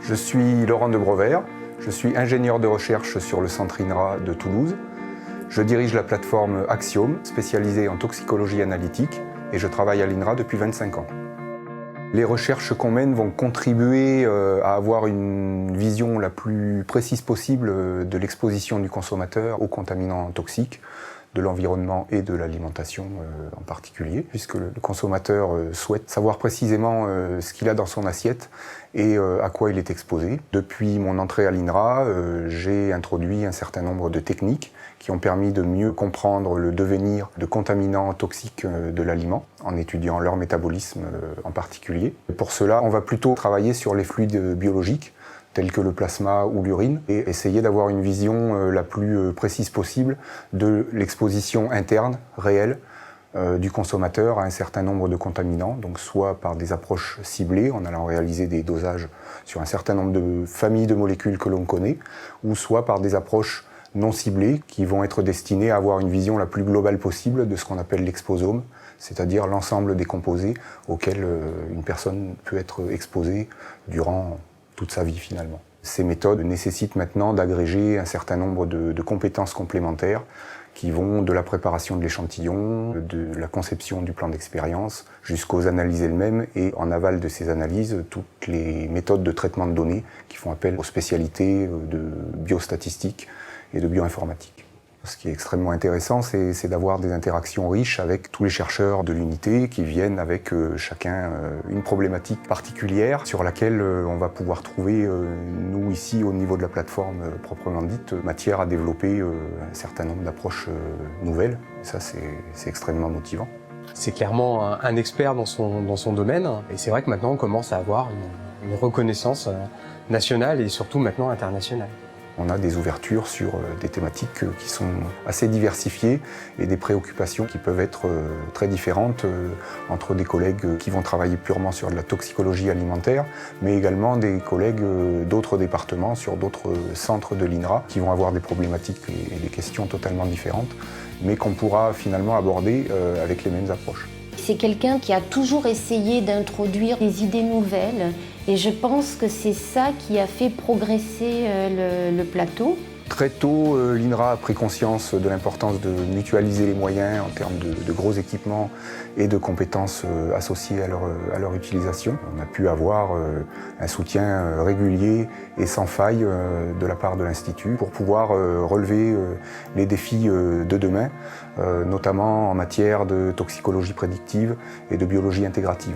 Je suis Laurent de Brovert, je suis ingénieur de recherche sur le centre INRA de Toulouse. Je dirige la plateforme Axiom, spécialisée en toxicologie analytique, et je travaille à l'INRA depuis 25 ans. Les recherches qu'on mène vont contribuer à avoir une vision la plus précise possible de l'exposition du consommateur aux contaminants toxiques, de l'environnement et de l'alimentation en particulier, puisque le consommateur souhaite savoir précisément ce qu'il a dans son assiette et à quoi il est exposé. Depuis mon entrée à l'INRA, j'ai introduit un certain nombre de techniques qui ont permis de mieux comprendre le devenir de contaminants toxiques de l'aliment, en étudiant leur métabolisme en particulier. Pour cela, on va plutôt travailler sur les fluides biologiques, tels que le plasma ou l'urine, et essayer d'avoir une vision la plus précise possible de l'exposition interne, réelle, du consommateur à un certain nombre de contaminants, donc soit par des approches ciblées, en allant réaliser des dosages sur un certain nombre de familles de molécules que l'on connaît, ou soit par des approches non ciblées qui vont être destinées à avoir une vision la plus globale possible de ce qu'on appelle l'exposome, c'est-à-dire l'ensemble des composés auxquels une personne peut être exposée durant toute sa vie finalement. Ces méthodes nécessitent maintenant d'agréger un certain nombre de compétences complémentaires qui vont de la préparation de l'échantillon, de la conception du plan d'expérience, jusqu'aux analyses elles-mêmes et en aval de ces analyses, toutes les méthodes de traitement de données qui font appel aux spécialités de biostatistique et de bioinformatique. Ce qui est extrêmement intéressant, c'est d'avoir des interactions riches avec tous les chercheurs de l'unité qui viennent avec chacun une problématique particulière sur laquelle on va pouvoir trouver, nous ici au niveau de la plateforme proprement dite, matière à développer un certain nombre d'approches nouvelles. Et ça, c'est extrêmement motivant. C'est clairement un expert dans son domaine et c'est vrai que maintenant on commence à avoir une reconnaissance nationale et surtout maintenant internationale. On a des ouvertures sur des thématiques qui sont assez diversifiées et des préoccupations qui peuvent être très différentes entre des collègues qui vont travailler purement sur de la toxicologie alimentaire, mais également des collègues d'autres départements, sur d'autres centres de l'INRA, qui vont avoir des problématiques et des questions totalement différentes, mais qu'on pourra finalement aborder avec les mêmes approches. C'est quelqu'un qui a toujours essayé d'introduire des idées nouvelles et je pense que c'est ça qui a fait progresser le plateau. Très tôt, l'INRA a pris conscience de l'importance de mutualiser les moyens en termes de gros équipements et de compétences associées à leur utilisation. On a pu avoir un soutien régulier et sans faille de la part de l'Institut pour pouvoir relever les défis de demain, notamment en matière de toxicologie prédictive et de biologie intégrative.